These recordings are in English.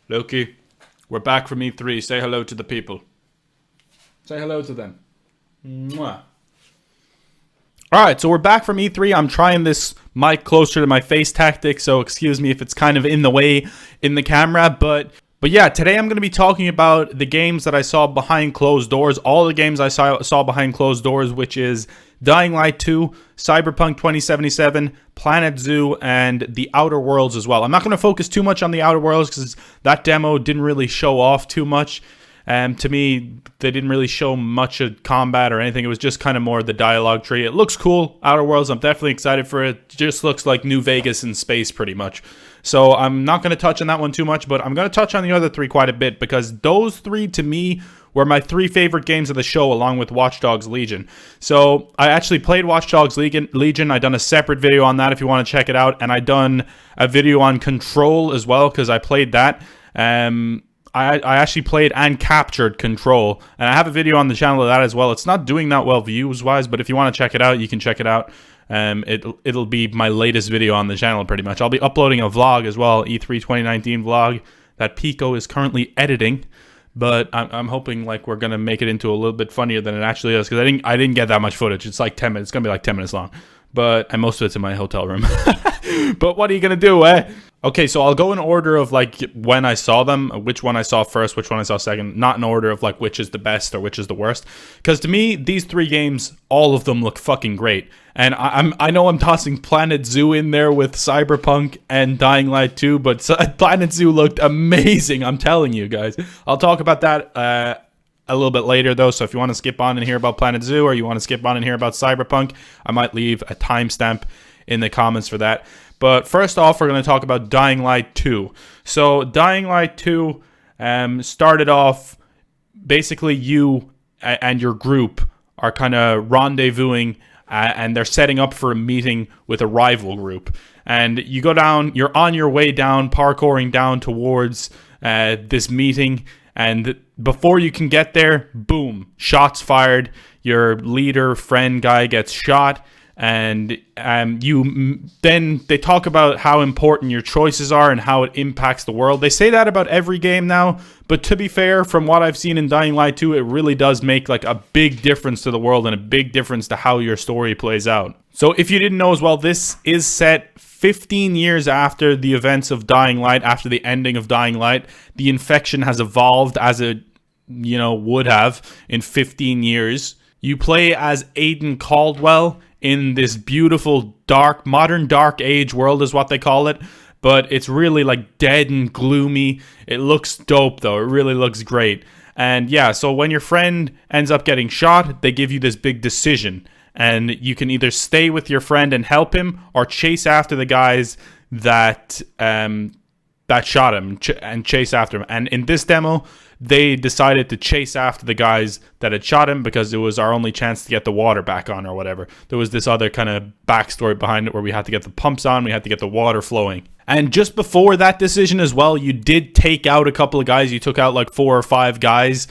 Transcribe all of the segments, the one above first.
Loki, we're back from E3. Say hello to the people. Say hello to them. Mwah. Alright, so we're back from E3. I'm trying this mic closer to my face tactic, so excuse me if it's kind of in the way in the camera, but yeah, today I'm going to be talking about the games that I saw behind closed doors, all the games I saw behind closed doors, which is Dying Light 2, Cyberpunk 2077, Planet Zoo, and The Outer Worlds as well. I'm not going to focus too much on The Outer Worlds because that demo didn't really show off too much. To me, they didn't really show much of combat or anything. It was just kind of more the dialogue tree. It looks cool. Outer Worlds, I'm definitely excited for it. It just looks like New Vegas in space pretty much. So I'm not going to touch on that one too much, but I'm going to touch on the other three quite a bit because those three, to me, were my three favorite games of the show along with Watch Dogs Legion. So I actually played Watch Dogs Legion. I done a separate video on that if you want to check it out. And I done a video on Control as well because I played that. I actually played and captured Control, and I have a video on the channel of that as well. It's not doing that well views-wise, but if you want to check it out, you can check it out. It'll be my latest video on the channel pretty much. I'll be uploading a vlog as well, E3 2019 vlog, that Pico is currently editing, but I'm hoping like we're going to make it into a little bit funnier than it actually is, because I didn't get that much footage. It's like 10 minutes. It's going to be like 10 minutes long, and most of it's in my hotel room. But what are you going to do, eh? Okay, so I'll go in order of like when I saw them, which one I saw first, which one I saw second, not in order of like which is the best or which is the worst. Because to me, these three games, all of them look fucking great. And I know I'm tossing Planet Zoo in there with Cyberpunk and Dying Light 2, but Planet Zoo looked amazing, I'm telling you guys. I'll talk about that a little bit later though, so if you want to skip on and hear about Planet Zoo or you want to skip on and hear about Cyberpunk, I might leave a timestamp in the comments for that. But first off, we're going to talk about Dying Light 2. So Dying Light 2 started off, basically you and your group are kind of rendezvousing and they're setting up for a meeting with a rival group. And you go down, you're on your way down, parkouring down towards this meeting. And before you can get there, boom, shots fired. Your leader, friend guy gets shot. And then they talk about how important your choices are and how it impacts the world. They say that about every game now, but to be fair, from what I've seen in Dying Light 2, it really does make like a big difference to the world and a big difference to how your story plays out. So if you didn't know as well, this is set 15 years after the events of Dying Light, after the ending of Dying Light. The infection has evolved as it, would have in 15 years. You play as Aiden Caldwell in this beautiful modern dark age world is what they call it, but it's really like dead and gloomy. It looks dope though. It really looks great. And yeah, so when your friend ends up getting shot, they give you this big decision, and you can either stay with your friend and help him or chase after the guys that shot him and chase after him. And in this demo, they decided to chase after the guys that had shot him because it was our only chance to get the water back on or whatever. There was this other kind of backstory behind it where we had to get the pumps on, we had to get the water flowing. And just before that decision as well, you did take out a couple of guys. You took out like 4 or 5 guys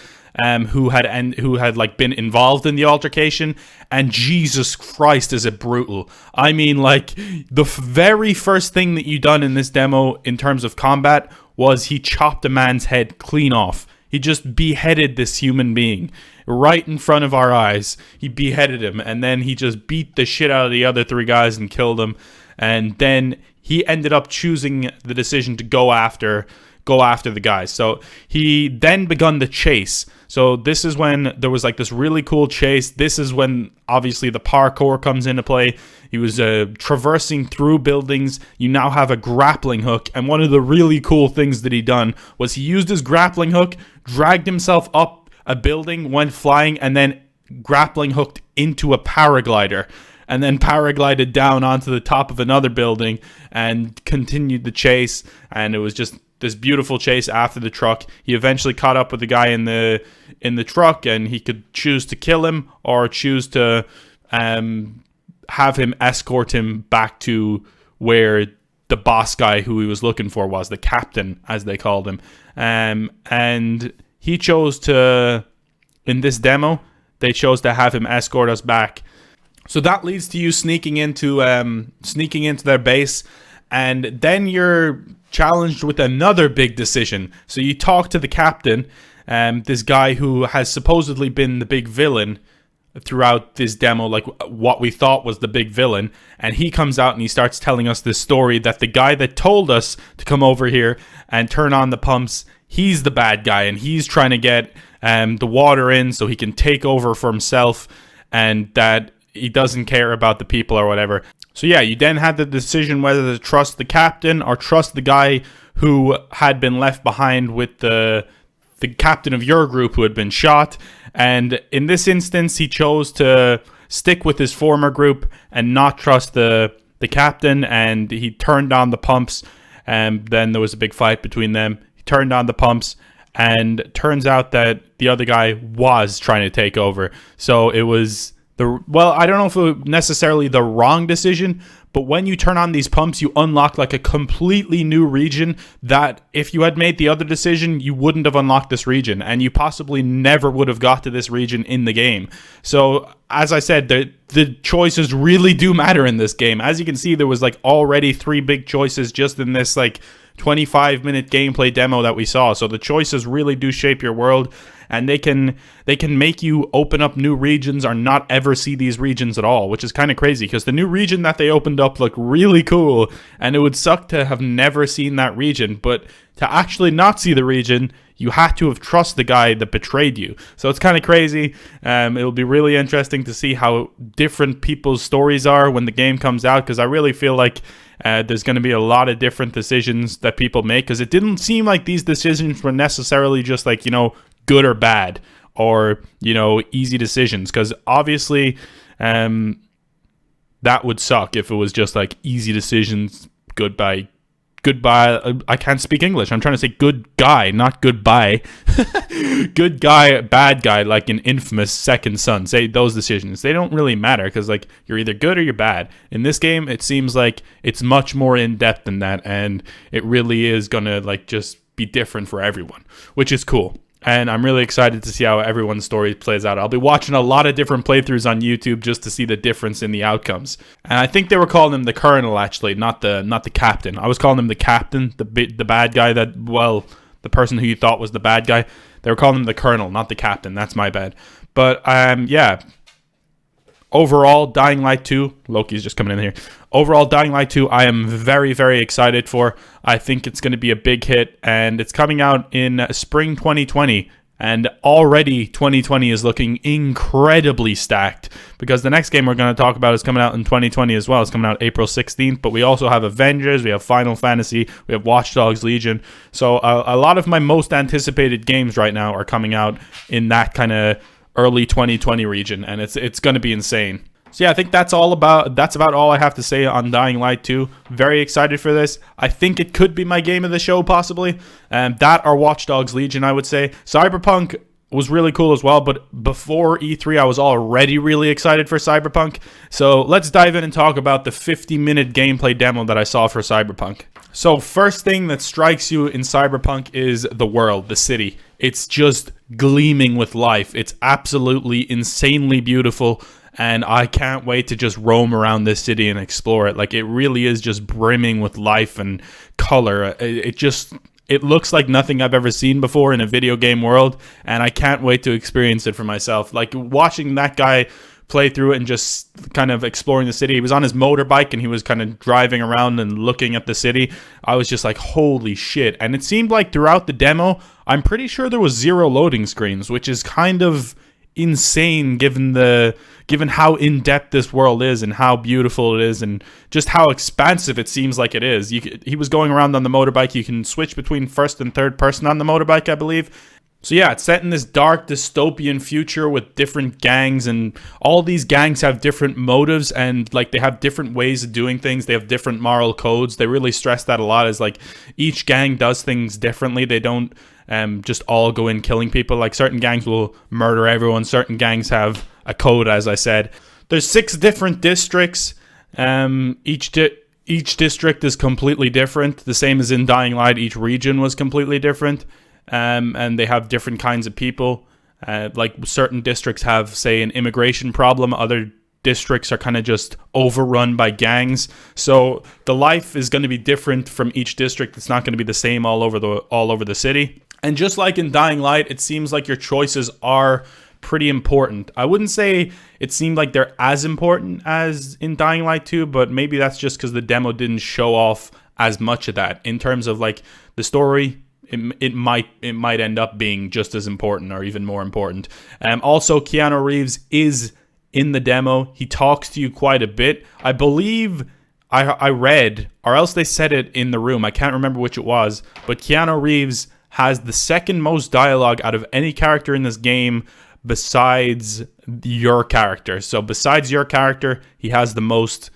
who had like been involved in the altercation, and Jesus Christ, is it brutal. I mean, like, the very first thing that you done in this demo in terms of combat was he chopped a man's head clean off. He just beheaded this human being right in front of our eyes. He beheaded him, and then he just beat the shit out of the other 3 guys and killed them. And then he ended up choosing the decision to go after the guys. So he then begun the chase. So this is when there was like this really cool chase. This is when obviously the parkour comes into play. He was traversing through buildings. You now have a grappling hook. And one of the really cool things that he done was he used his grappling hook, dragged himself up a building, went flying, and then grappling hooked into a paraglider. And then paraglided down onto the top of another building and continued the chase. And it was just this beautiful chase after the truck. He eventually caught up with the guy in the truck, and he could choose to kill him or choose to have him escort him back to where the boss guy who he was looking for was, the captain, as they called him. And he chose to, in this demo, they chose to have him escort us back. So that leads to you sneaking into their base, And then you're challenged with another big decision. So you talk to the captain, this guy who has supposedly been the big villain throughout this demo, like what we thought was the big villain, and he comes out and he starts telling us this story that the guy that told us to come over here and turn on the pumps, he's the bad guy, and he's trying to get the water in so he can take over for himself, and that he doesn't care about the people or whatever. So yeah, you then had the decision whether to trust the captain or trust the guy who had been left behind with the captain of your group who had been shot. And in this instance, he chose to stick with his former group and not trust the captain, and he turned on the pumps, and then there was a big fight between them. He turned on the pumps, and it turns out that the other guy was trying to take over. So it was I don't know if it was necessarily the wrong decision, but when you turn on these pumps, you unlock like a completely new region that if you had made the other decision, you wouldn't have unlocked this region, and you possibly never would have got to this region in the game. So as I said, the choices really do matter in this game. As you can see, there was like already 3 big choices just in this like 25-minute gameplay demo that we saw. So the choices really do shape your world, and they can make you open up new regions or not ever see these regions at all, which is kind of crazy because the new region that they opened up looked really cool, and it would suck to have never seen that region. But to actually not see the region, you had to have trusted the guy that betrayed you. So it's kind of crazy. It'll be really interesting to see how different people's stories are when the game comes out, because I really feel like there's going to be a lot of different decisions that people make, because it didn't seem like these decisions were necessarily just like, good or bad, or, easy decisions, because obviously that would suck if it was just like easy decisions, goodbye. I can't speak English. I'm trying to say good guy, not goodbye. Good guy, bad guy, like in Infamous Second Son. Say those decisions. They don't really matter because like you're either good or you're bad. In this game, it seems like it's much more in depth than that, and it really is gonna like just be different for everyone, which is cool. And I'm really excited to see how everyone's story plays out. I'll be watching a lot of different playthroughs on YouTube just to see the difference in the outcomes. And I think they were calling him the Colonel, actually, not the Captain. I was calling him the Captain, the bad guy the person who you thought was the bad guy. They were calling him the Colonel, not the Captain. That's my bad. But, yeah. Overall, Dying Light 2, Loki's just coming in here. Overall, Dying Light 2, I am very, very excited for. I think it's going to be a big hit, and it's coming out in spring 2020. And already 2020 is looking incredibly stacked, because the next game we're going to talk about is coming out in 2020 as well. It's coming out April 16th, but we also have Avengers, we have Final Fantasy, we have Watch Dogs Legion. So a lot of my most anticipated games right now are coming out in that kind of early 2020 region, and it's going to be insane. So yeah, I think that's about all I have to say on Dying Light 2. Very excited for this. I think it could be my game of the show, possibly. That or Watch Dogs Legion, I would say. Cyberpunk was really cool as well, but before E3, I was already really excited for Cyberpunk. So let's dive in and talk about the 50-minute gameplay demo that I saw for Cyberpunk. So first thing that strikes you in Cyberpunk is the world, the city. It's just gleaming with life. It's absolutely insanely beautiful, and I can't wait to just roam around this city and explore it. Like, it really is just brimming with life and color. It looks like nothing I've ever seen before in a video game world, and I can't wait to experience it for myself. Like, watching that guy play through it and just kind of exploring the city. He was on his motorbike and he was kind of driving around and looking at the city. I was just like, holy shit. And it seemed like throughout the demo, I'm pretty sure there was 0 loading screens, which is kind of insane given how in-depth this world is and how beautiful it is and just how expansive it seems like it is. He was going around on the motorbike. You can switch between first and third person on the motorbike, I believe. So yeah, it's set in this dark dystopian future with different gangs, and all these gangs have different motives, and like they have different ways of doing things. They have different moral codes. They really stress that a lot, is like each gang does things differently. They don't just all go in killing people. Like certain gangs will murder everyone. Certain gangs have a code, as I said. There's 6 different districts. Each district is completely different. The same as in Dying Light, each region was completely different. And they have different kinds of people. Like certain districts have, say, an immigration problem. Other districts are kind of just overrun by gangs. So the life is going to be different from each district. It's not going to be the same all over the city. And just like in Dying Light, it seems like your choices are pretty important. I wouldn't say it seemed like they're as important as in Dying Light 2, but maybe that's just because the demo didn't show off as much of that. In terms of like the story, it might end up being just as important or even more important. Also, Keanu Reeves is in the demo. He talks to you quite a bit. I believe I read, or else they said it in the room, I can't remember which it was, but Keanu Reeves has the second most dialogue out of any character in this game besides your character. So besides your character, he has the most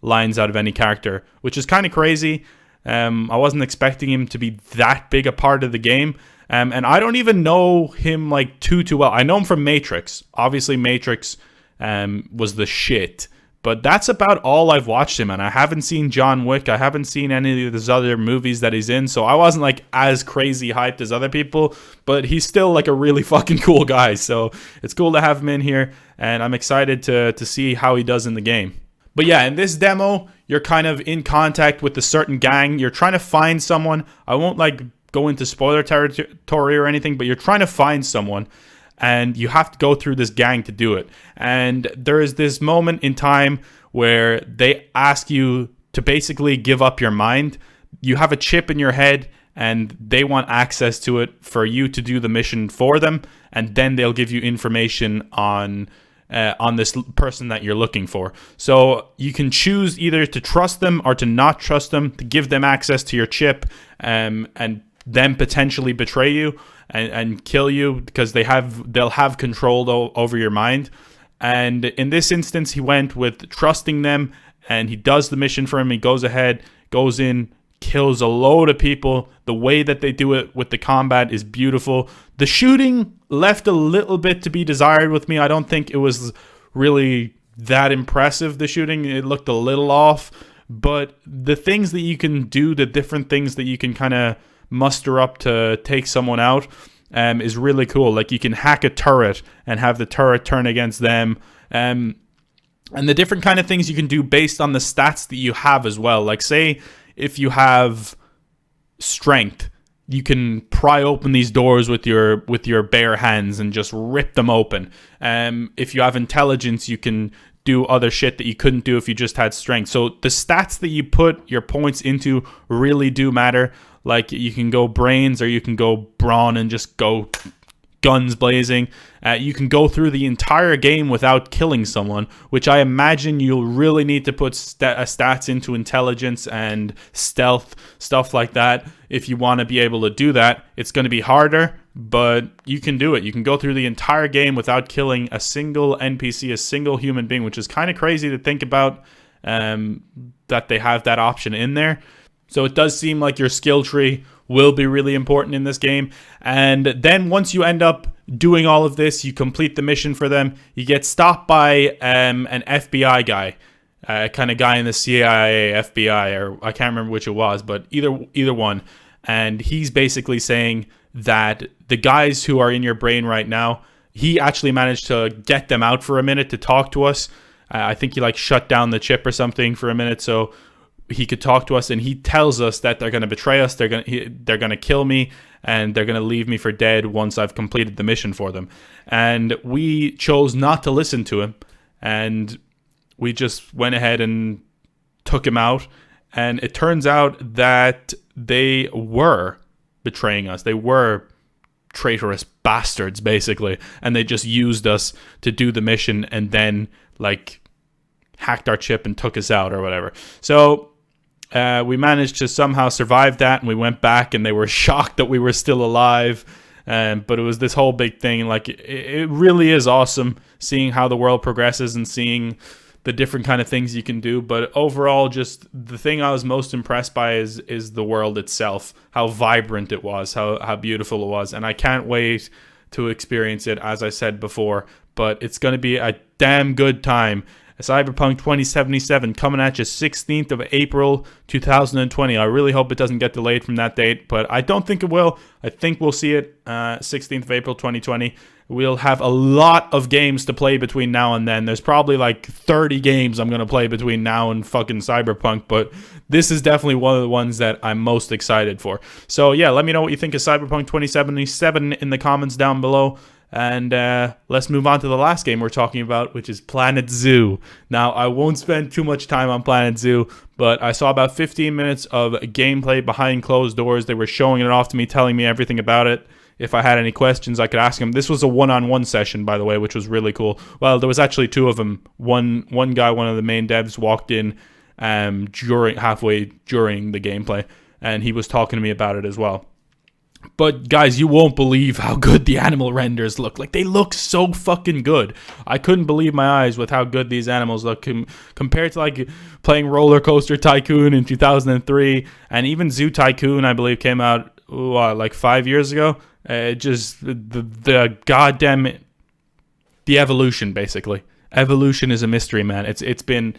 lines out of any character, which is kind of crazy. I wasn't expecting him to be that big a part of the game. And I don't even know him like too well. I know him from Matrix. Obviously, Matrix was the shit. But that's about all I've watched him in. I haven't seen John Wick. I haven't seen any of his other movies that he's in. So I wasn't like as crazy hyped as other people. But he's still like a really fucking cool guy. So it's cool to have him in here. And I'm excited to see how he does in the game. But yeah, in this demo, you're kind of in contact with a certain gang. You're trying to find someone. I won't like go into spoiler territory or anything, but you're trying to find someone. And you have to go through this gang to do it. And there is this moment in time where they ask you to basically give up your mind. You have a chip in your head, and they want access to it for you to do the mission for them. And then they'll give you information on this person that you're looking for. So you can choose either to trust them or to not trust them, to give them access to your chip, and then potentially betray you and kill you because they'll have control over your mind. And in this instance, he went with trusting them, and he does the mission for him. He goes ahead, goes in, kills a load of people. The way that they do it with the combat is beautiful. The shooting left a little bit to be desired with me. I don't think it was really that impressive, the shooting. It looked a little off. But the things that you can do, the different things that you can kind of muster up to take someone out is really cool. Like you can hack a turret and have the turret turn against them. And the different kind of things you can do based on the stats that you have as well. Like say if you have strength, you can pry open these doors with your bare hands and just rip them open. If you have intelligence, you can do other shit that you couldn't do if you just had strength. So the stats that you put your points into really do matter. Like you can go brains or you can go brawn and just go guns blazing. You can go through the entire game without killing someone, which I imagine you'll really need to put stats into intelligence and stealth, stuff like that. If you want to be able to do that, it's going to be harder, but you can do it. You can go through the entire game without killing a single NPC, a single human being, which is kind of crazy to think about, that they have that option in there. So it does seem like your skill tree will be really important in this game. And then once you end up doing all of this, you complete the mission for them, you get stopped by an FBI guy, kind of guy in the CIA, FBI, or I can't remember which it was, but either one. And he's basically saying that the guys who are in your brain right now, he actually managed to get them out for a minute to talk to us. I think he like shut down the chip or something for a minute, so he could talk to us, and he tells us that they're going to betray us, they're going to kill me, and they're going to leave me for dead once I've completed the mission for them. And we chose not to listen to him, and we just went ahead and took him out. And it turns out that they were betraying us. They were traitorous bastards, basically, and they just used us to do the mission and then like hacked our chip and took us out or whatever. So we managed to somehow survive that, and we went back, and they were shocked that we were still alive. But it was this whole big thing. Like it really is awesome seeing how the world progresses and seeing the different kind of things you can do. But overall, just the thing I was most impressed by is the world itself, how vibrant it was, how beautiful it was, and I can't wait to experience it, as I said before. But it's going to be a damn good time. Cyberpunk 2077 coming at you 16th of April 2020. I really hope it doesn't get delayed from that date, but I don't think it will. I think we'll see it 16th of April 2020. We'll have a lot of games to play between now and then. There's probably like 30 games I'm going to play between now and fucking Cyberpunk, but this is definitely one of the ones that I'm most excited for. So yeah, let me know what you think of Cyberpunk 2077 in the comments down below. And let's move on to the last game we're talking about, which is Planet Zoo. Now, I won't spend too much time on Planet Zoo, but I saw about 15 minutes of gameplay behind closed doors. They were showing it off to me, telling me everything about it. If I had any questions, I could ask them. This was a one-on-one session, by the way, which was really cool. Well, there was actually two of them. One guy, one of the main devs, walked in halfway during the gameplay, and he was talking to me about it as well. But guys, you won't believe how good the animal renders look. Like, they look so fucking good. I couldn't believe my eyes with how good these animals look compared to like playing Roller Coaster Tycoon in 2003, and even Zoo Tycoon, I believe, came out like 5 years ago. Just the goddamn the evolution, basically. Evolution is a mystery, man. It's been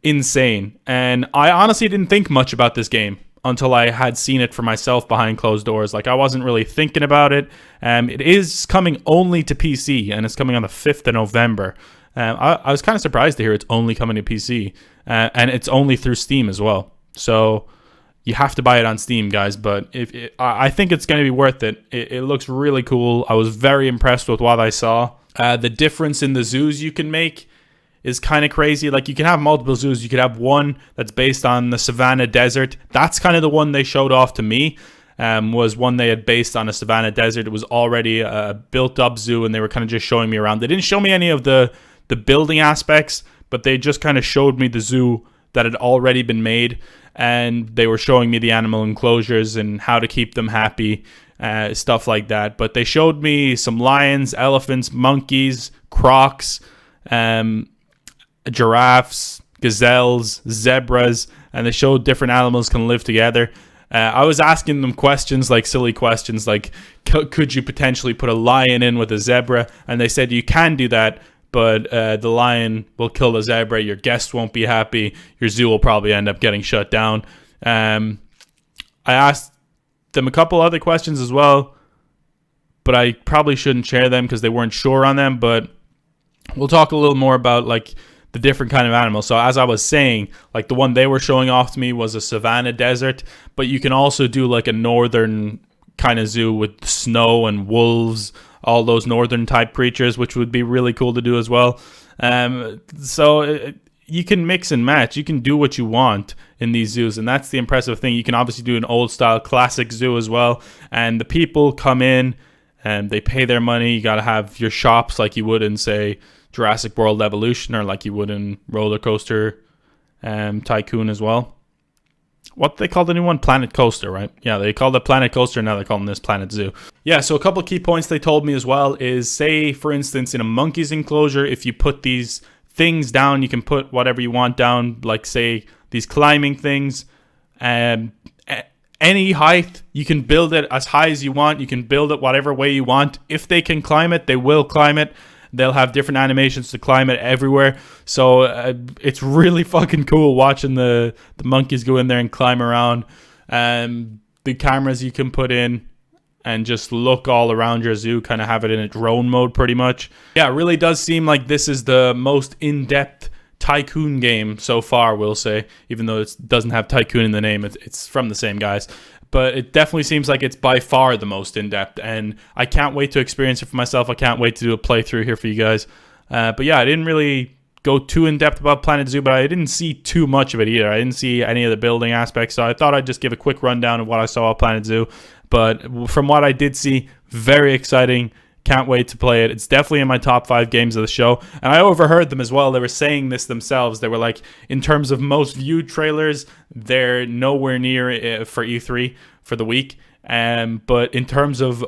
insane, and I honestly didn't think much about this game until I had seen it for myself behind closed doors. Like, I wasn't really thinking about it. It is coming only to PC, and it's coming on the 5th of November. I was kind of surprised to hear it's only coming to PC, and it's only through Steam as well. So you have to buy it on Steam, guys, but I think it's going to be worth it. It looks really cool. I was very impressed with what I saw. The difference in the zoos you can make is kind of crazy. Like, you can have multiple zoos. You could have one that's based on the Savannah Desert. That's kind of the one they showed off to me, was one they had based on a Savannah Desert. It was already a built-up zoo, and they were kind of just showing me around. They didn't show me any of the building aspects, but they just kind of showed me the zoo that had already been made, and they were showing me the animal enclosures and how to keep them happy, stuff like that. But they showed me some lions, elephants, monkeys, crocs, giraffes, gazelles, zebras, and they showed different animals can live together. I was asking them questions, like silly questions, like could you potentially put a lion in with a zebra? And they said you can do that, but the lion will kill the zebra. Your guests won't be happy. Your zoo will probably end up getting shut down. I asked them a couple other questions as well, but I probably shouldn't share them because they weren't sure on them. But we'll talk a little more about like the different kind of animals. So as I was saying, like the one they were showing off to me was a Savannah Desert, but you can also do like a northern kind of zoo with snow and wolves, all those northern type creatures, which would be really cool to do as well. So you can mix and match. You can do what you want in these zoos, and that's the impressive thing. You can obviously do an old style classic zoo as well, and the people come in and they pay their money. You got to have your shops like you would in, say, Jurassic World Evolution, or like you would in Roller Coaster Tycoon as well. What they call the new one? Planet Coaster, right? Yeah, they called it Planet Coaster, now they're calling this Planet Zoo. Yeah, so a couple of key points they told me as well is, say, for instance, in a monkey's enclosure, if you put these things down, you can put whatever you want down, like, say, these climbing things. Any height, you can build it as high as you want. You can build it whatever way you want. If they can climb it, they will climb it. They'll have different animations to climb it everywhere. So it's really fucking cool watching the monkeys go in there and climb around. The cameras you can put in and just look all around your zoo, kind of have it in a drone mode pretty much. Yeah, it really does seem like this is the most in-depth Tycoon game so far, we'll say. Even though it doesn't have Tycoon in the name, it's from the same guys. But it definitely seems like it's by far the most in-depth, and I can't wait to experience it for myself. I can't wait to do a playthrough here for you guys. But yeah, I didn't really go too in-depth about Planet Zoo, but I didn't see too much of it either. I didn't see any of the building aspects, so I thought I'd just give a quick rundown of what I saw at Planet Zoo. But from what I did see, very exciting. Can't wait to play it. It's definitely in my top 5 games of the show. And I overheard them as well. They were saying this themselves. They were like, in terms of most viewed trailers, they're nowhere near for E3 for the week. But in terms of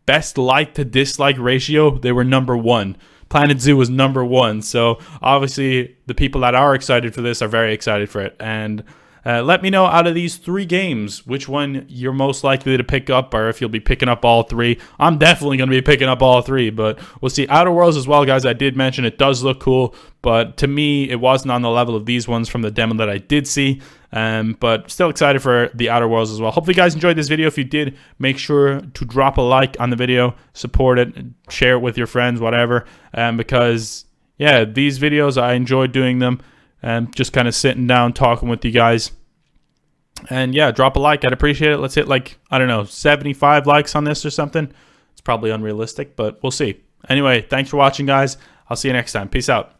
best like to dislike ratio, they were number 1. Planet Zoo was number 1. So obviously the people that are excited for this are very excited for it. And Let me know out of these 3 games which one you're most likely to pick up, or if you'll be picking up all 3. I'm definitely going to be picking up all 3, but we'll see. Outer Worlds as well, guys. I did mention it does look cool, but to me, it wasn't on the level of these ones from the demo that I did see. But still excited for the Outer Worlds as well. Hopefully you guys enjoyed this video. If you did, make sure to drop a like on the video, support it, share it with your friends, whatever. Because yeah, these videos, I enjoy doing them, and just kind of sitting down talking with you guys. And yeah, drop a like. I'd appreciate it. Let's hit, like, I don't know, 75 likes on this or something. It's probably unrealistic, but we'll see. Anyway, thanks for watching, guys. I'll see you next time. Peace out.